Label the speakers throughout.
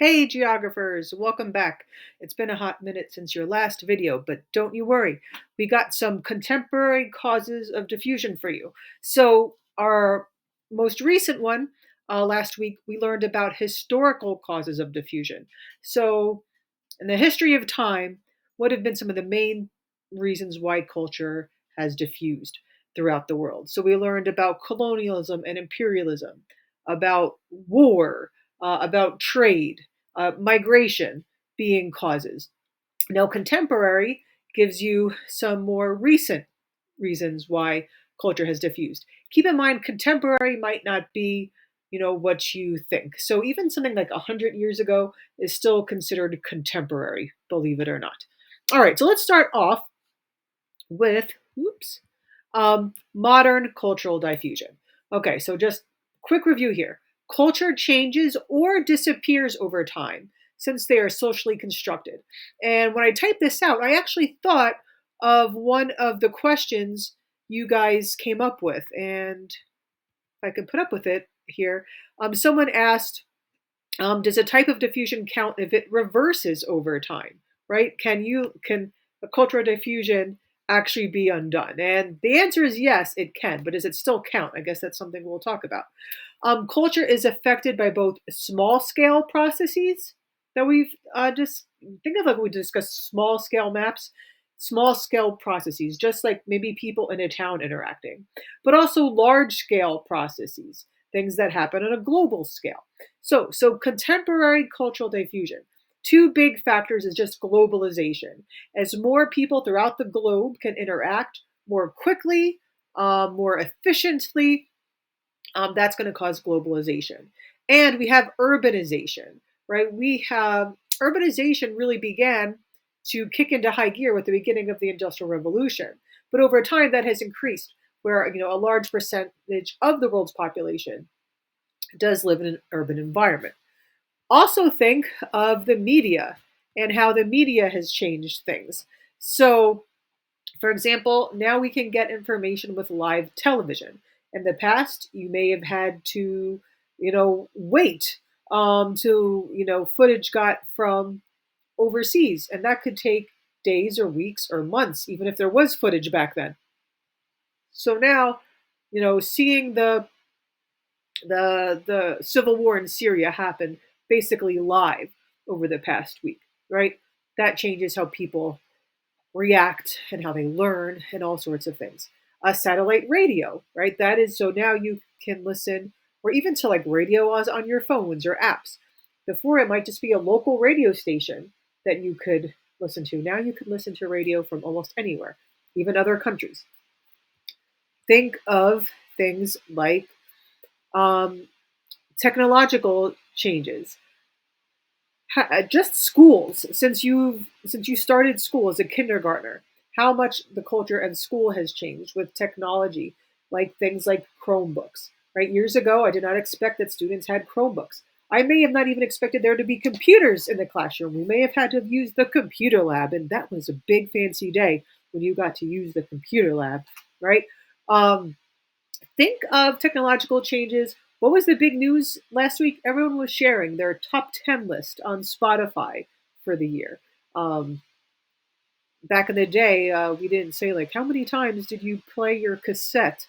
Speaker 1: Hey geographers, welcome back. It's been a hot minute since your last video, but don't you worry. We got some contemporary causes of diffusion for you. So our most recent one, last week, we learned about historical causes of diffusion. So in the history of time, what have been some of the main reasons why culture has diffused throughout the world? So we learned about colonialism and imperialism, about war, about trade, migration being causes. Now, contemporary gives you some more recent reasons why culture has diffused. Keep in mind, contemporary might not be, what you think. So even something like 100 years ago is still considered contemporary, believe it or not. All right, so let's start off with, modern cultural diffusion. Okay, so just quick review here. Culture changes or disappears over time since they are socially constructed. And when I typed this out, I actually thought of one of the questions you guys came up with. And if I could put up with it here, someone asked, does a type of diffusion count if it reverses over time? Right? Can a cultural diffusion actually be undone? And the answer is yes, it can. But does it still count? I guess that's something we'll talk about. Culture is affected by both small scale processes that we've just think of, like we discussed small scale maps, small scale processes, just like maybe people in a town interacting, but also large scale processes, things that happen on a global scale. So contemporary cultural diffusion. Two big factors is just globalization. As more people throughout the globe can interact more quickly, more efficiently, that's going to cause globalization. And we have urbanization, right? We have urbanization really began to kick into high gear with the beginning of the Industrial Revolution. But over time, that has increased, where a large percentage of the world's population does live in an urban environment. Also, think of the media and how the media has changed things. So, for example, now we can get information with live television. In the past, you may have had to, wait to, footage got from overseas, and that could take days or weeks or months, even if there was footage back then. So now, seeing the civil war in Syria happen basically live over the past week, right? That changes how people react and how they learn and all sorts of things. A satellite radio, right? That is so now you can listen or even to like radio on your phones or apps. Before it might just be a local radio station that you could listen to. Now you can listen to radio from almost anywhere, even other countries. Think of things like um, technological changes. Just schools, since you started school as a kindergartner, how much the culture and school has changed with technology, like things like Chromebooks. Right, years ago, I did not expect that students had Chromebooks. I may have not even expected there to be computers in the classroom. We may have had to have used the computer lab, and that was a big fancy day when you got to use the computer lab, right? Um, think of technological changes. What was the big news last week? Everyone was sharing their top 10 list on Spotify for the year. Um, Back in the day, we didn't say, like, how many times did you play your cassette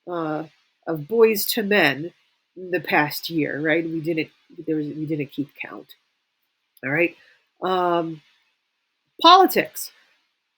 Speaker 1: uh, of Boys to Men in the past year, right? We didn't keep count. All right. Um, Politics.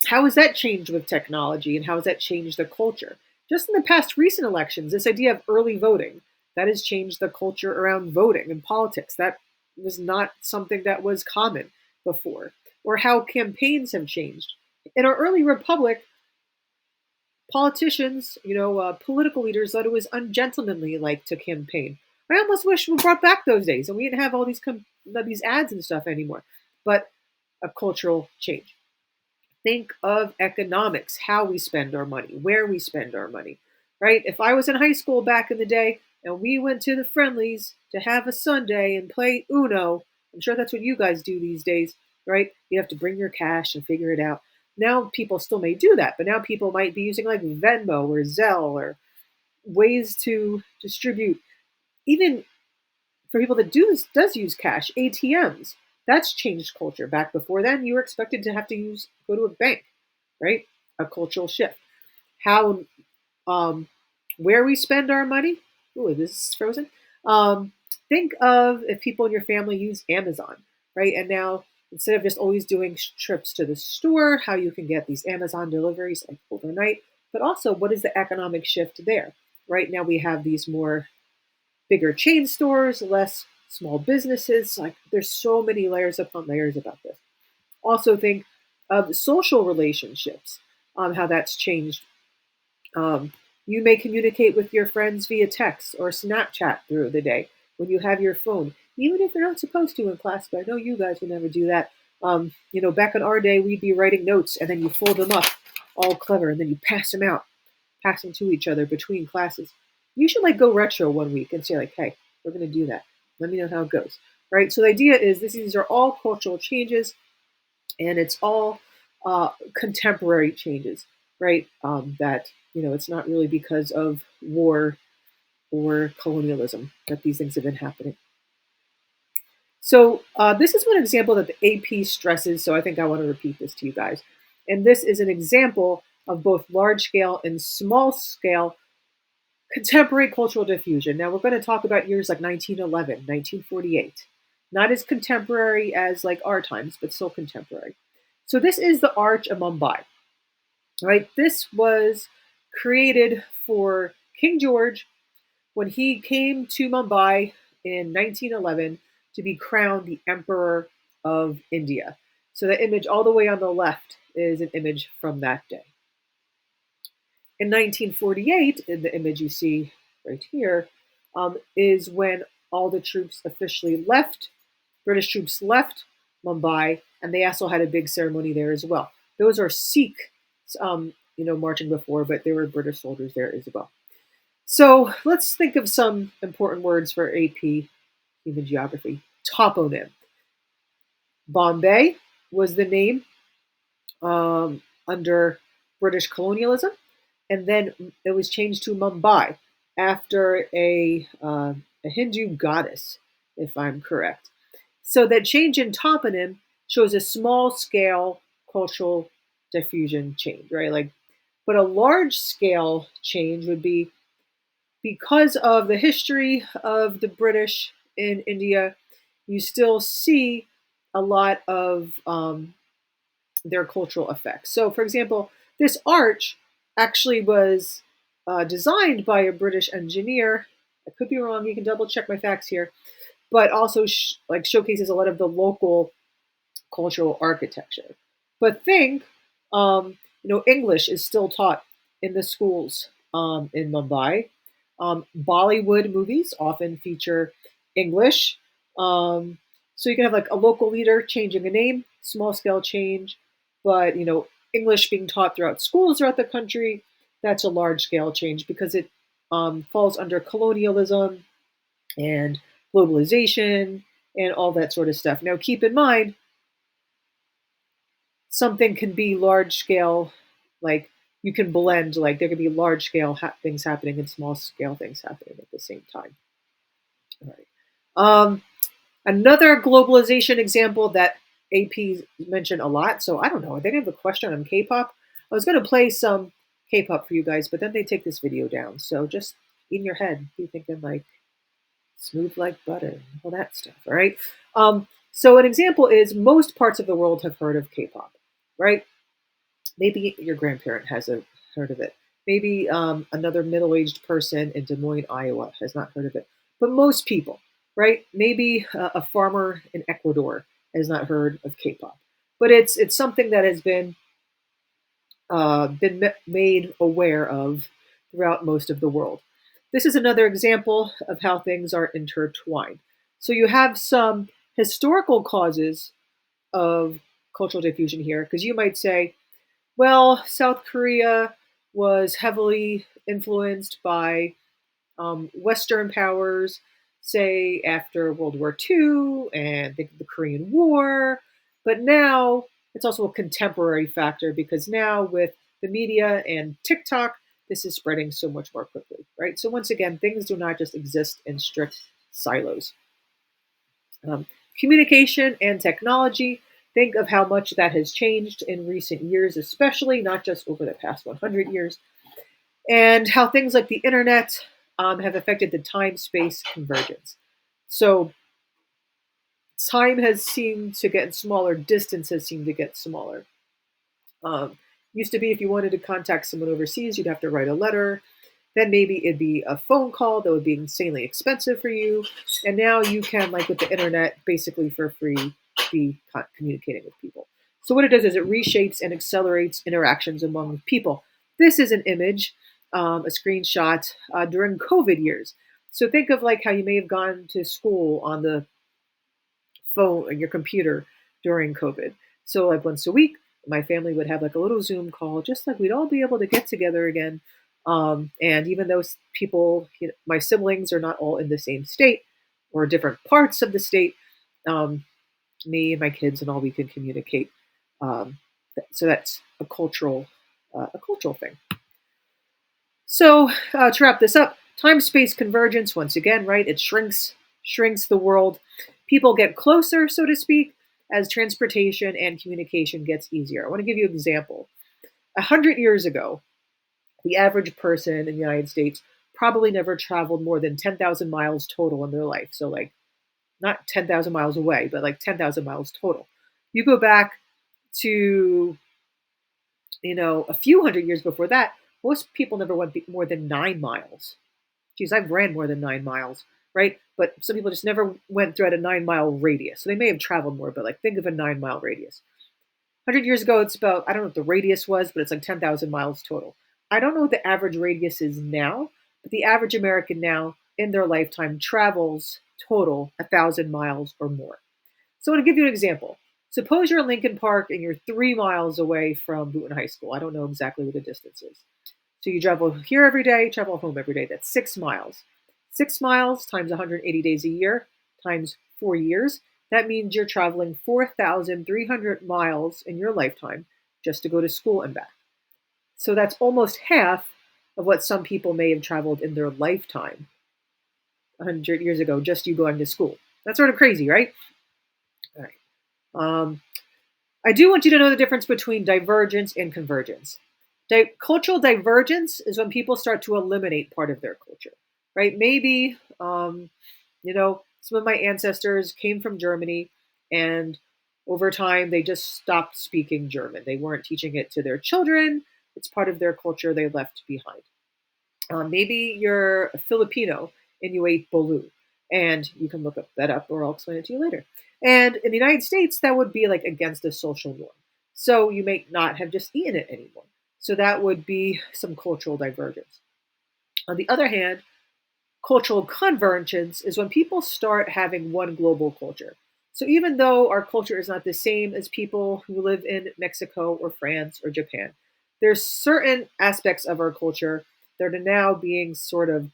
Speaker 1: How has that changed with technology and how has that changed the culture? Just in the past recent elections, this idea of early voting, that has changed the culture around voting and politics. That was not something that was common before. Or how campaigns have changed. In our early republic, politicians, political leaders thought it was ungentlemanly like to campaign. I almost wish we brought back those days and we didn't have all these ads and stuff anymore. But a cultural change. Think of economics, how we spend our money, where we spend our money, right? If I was in high school back in the day and we went to the friendlies to have a Sunday and play Uno, I'm sure that's what you guys do these days, right? You have to bring your cash and figure it out. Now people still may do that, but now people might be using like Venmo or Zelle or ways to distribute even For people that does use cash, ATMs, that's changed culture. Back before then, you were expected to have to go to a bank, right? A cultural shift. How um, where we spend our money. Ooh, this is frozen. Um, think of if people in your family use Amazon, right? And now instead of just always doing trips to the store, how you can get these Amazon deliveries like overnight, but also what is the economic shift there? Right now we have these more bigger chain stores, less small businesses. Like there's so many layers upon layers about this. Also think of social relationships, how that's changed. um, you may communicate with your friends via text or Snapchat through the day when you have your phone, even if you're not supposed to in class. But I know you guys would never do that. Back in our day, we'd be writing notes and then you fold them up all clever and then you pass them to each other between classes. You should like go retro one week and say like, hey, we're going to do that. Let me know how it goes. Right. So the idea is these are all cultural changes and it's all contemporary changes, right? That it's not really because of war or colonialism that these things have been happening. So this is one example that the AP stresses. So I think I want to repeat this to you guys. And this is an example of both large scale and small scale contemporary cultural diffusion. Now we're going to talk about years like 1911, 1948. Not as contemporary as like our times, but still contemporary. So this is the Arch of Mumbai, right? This was created for King George when he came to Mumbai in 1911 to be crowned the Emperor of India. So the image all the way on the left is an image from that day. In 1948, in the image you see right here, is when all the troops officially left. British troops left Mumbai, and they also had a big ceremony there as well. Those are Sikh, marching before, but there were British soldiers there as well. So let's think of some important words for AP Human Geography. Toponym. Bombay was the name under British colonialism, and then it was changed to Mumbai after a Hindu goddess, if I'm correct. So that change in toponym shows a small scale cultural diffusion change, right? But a large scale change would be because of the history of the British in India, you still see a lot of their cultural effects. So, for example, this arch actually was designed by a British engineer. I could be wrong. You can double check my facts here, but also showcases a lot of the local cultural architecture. But think, English is still taught in the schools in Mumbai. Bollywood movies often feature English. So you can have like a local leader changing a name, small scale change, but English being taught throughout schools throughout the country, that's a large scale change because it falls under colonialism and globalization and all that sort of stuff. Now, keep in mind, something can be large scale, like you can blend, like there could be large scale things happening and small scale things happening at the same time. All right. Another globalization example that AP mentioned a lot. So I don't know. They have a question on K-pop. I was going to play some K-pop for you guys, but then they take this video down. So just in your head, be thinking like smooth like butter, all that stuff. All right. So an example is most parts of the world have heard of K-pop, right? Maybe your grandparent hasn't heard of it. Maybe another middle-aged person in Des Moines, Iowa has not heard of it. But most people, right? Maybe a farmer in Ecuador has not heard of K-pop. But it's something that has been made aware of throughout most of the world. This is another example of how things are intertwined. So you have some historical causes of cultural diffusion here, because you might say, well, South Korea was heavily influenced by Western powers, say after World War II and the Korean War. But now it's also a contemporary factor because now with the media and TikTok, this is spreading so much more quickly, right? So once again, things do not just exist in strict silos. Um, Communication and technology. Think of how much that has changed in recent years, especially not just over the past 100 years, and how things like the internet have affected the time space convergence. So, time has seemed to get smaller, distance has seemed to get smaller. Um, Used to be if you wanted to contact someone overseas, you'd have to write a letter. Then maybe it'd be a phone call that would be insanely expensive for you. And now you can, like with the internet, basically for free, be communicating with people. So what it does is it reshapes and accelerates interactions among people. This is an image, a screenshot during COVID years. So think of like how you may have gone to school on the phone or your computer during COVID. So like once a week, my family would have like a little Zoom call, just like we'd all be able to get together again. And even though people, my siblings are not all in the same state or different parts of the state, um, me and my kids and all we can communicate. So that's a cultural thing. So to wrap this up, time space convergence once again, right? It shrinks the world. People get closer, so to speak, as transportation and communication gets easier. I want to give you an example. 100 years ago, the average person in the United States probably never traveled more than 10,000 miles total in their life. So like not 10,000 miles away, but like 10,000 miles total. You go back to a few hundred years before that, most people never went more than 9 miles. Geez, I've ran more than 9 miles, right? But some people just never went throughout a 9 mile radius. So they may have traveled more, but like think of a 9 mile radius. 100 years ago, it's about, I don't know what the radius was, but it's like 10,000 miles total. I don't know what the average radius is now, but the average American now in their lifetime travels total 1,000 miles or more. So I'm going to give you an example. Suppose you're in Lincoln Park and you're 3 miles away from Boonton High School. I don't know exactly what the distance is. So you travel here every day, travel home every day. That's 6 miles. 6 miles times 180 days a year times 4 years. That means you're traveling 4,300 miles in your lifetime just to go to school and back. So that's almost half of what some people may have traveled in their lifetime 100 years ago, just you going to school. That's sort of crazy, right? All right. I do want you to know the difference between divergence and convergence. Cultural divergence is when people start to eliminate part of their culture, right? Maybe, some of my ancestors came from Germany and over time they just stopped speaking German. They weren't teaching it to their children. It's part of their culture they left behind. Maybe you're a Filipino and you ate bolu, and you can look that up, or I'll explain it to you later. And in the United States, that would be like against the social norm. So you may not have just eaten it anymore. So that would be some cultural divergence. On the other hand, cultural convergence is when people start having one global culture. So even though our culture is not the same as people who live in Mexico or France or Japan, there's certain aspects of our culture that are now being sort of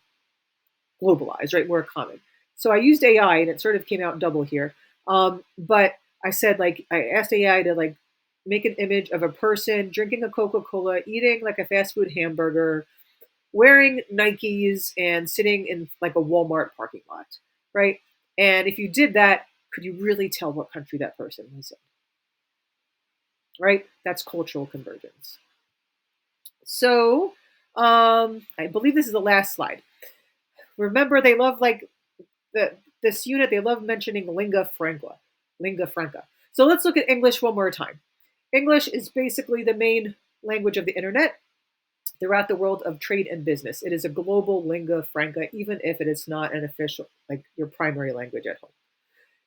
Speaker 1: globalized, right? More common. So I used AI and it sort of came out double here. But I said, like, I asked AI to like make an image of a person drinking a Coca-Cola, eating like a fast food hamburger, wearing Nikes, and sitting in like a Walmart parking lot, right? And if you did that, could you really tell what country that person was in? Right? That's cultural convergence. So I believe this is the last slide. Remember, they love like this unit. They love mentioning lingua franca. So let's look at English one more time. English is basically the main language of the internet throughout the world of trade and business. It is a global lingua franca, even if it is not an official, like your primary language at home.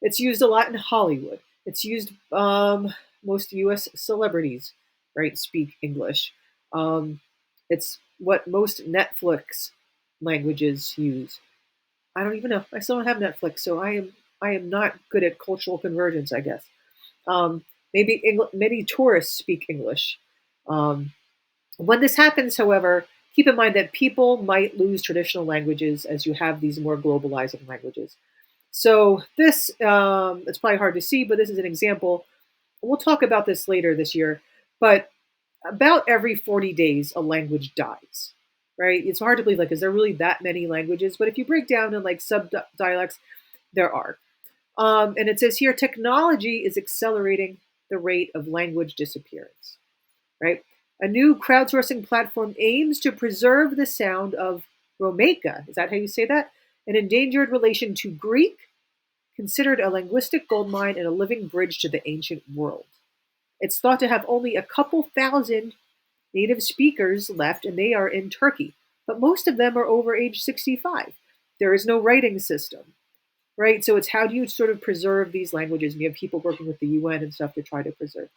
Speaker 1: It's used a lot in Hollywood. It's used, most U.S. celebrities, right, speak English. It's what most Netflix languages use. I don't even know. I still don't have Netflix, so I am not good at cultural convergence, I guess. Um, Many tourists speak English. Um, when this happens, however, keep in mind that people might lose traditional languages as you have these more globalizing languages. So this, it's probably hard to see, but this is an example. We'll talk about this later this year, but about every 40 days, a language dies, right? It's hard to believe, like, is there really that many languages? But if you break down in like sub dialects, there are. And it says here technology is accelerating the rate of language disappearance, right? A new crowdsourcing platform aims to preserve the sound of Romaica. Is that how you say that? An endangered relation to Greek, considered a linguistic goldmine and a living bridge to the ancient world. It's thought to have only a couple thousand native speakers left, and they are in Turkey. But most of them are over age 65. There is no writing system, right? So it's how do you sort of preserve these languages? And you have people working with the UN and stuff to try to preserve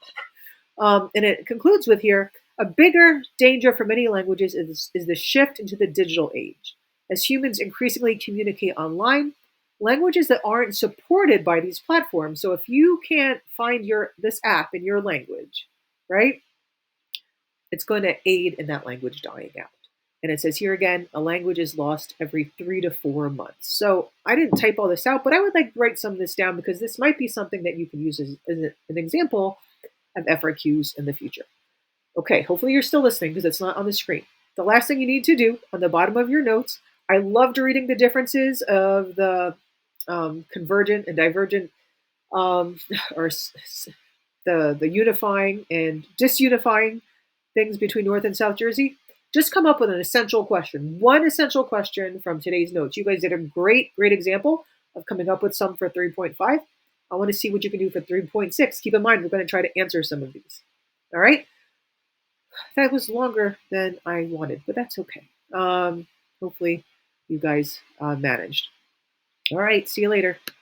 Speaker 1: them. And it concludes with here a bigger danger for many languages is the shift into the digital age. As humans increasingly communicate online, languages that aren't supported by these platforms. So if you can't find this app in your language, right, it's going to aid in that language dying out. And it says here again, a language is lost every 3 to 4 months. So I didn't type all this out, but I would like to write some of this down because this might be something that you can use as an example of FRQs in the future. Okay, hopefully you're still listening because it's not on the screen. The last thing you need to do on the bottom of your notes, I loved reading the differences of the convergent and divergent or the unifying and disunifying things between North and South Jersey. Just come up with an essential question, one essential question from today's notes. You guys did a great example of coming up with some for 3.5. I want to see what you can do for 3.6. Keep in mind, we're going to try to answer some of these. All right? That was longer than I wanted, but that's okay. Hopefully you guys managed. All right, see you later.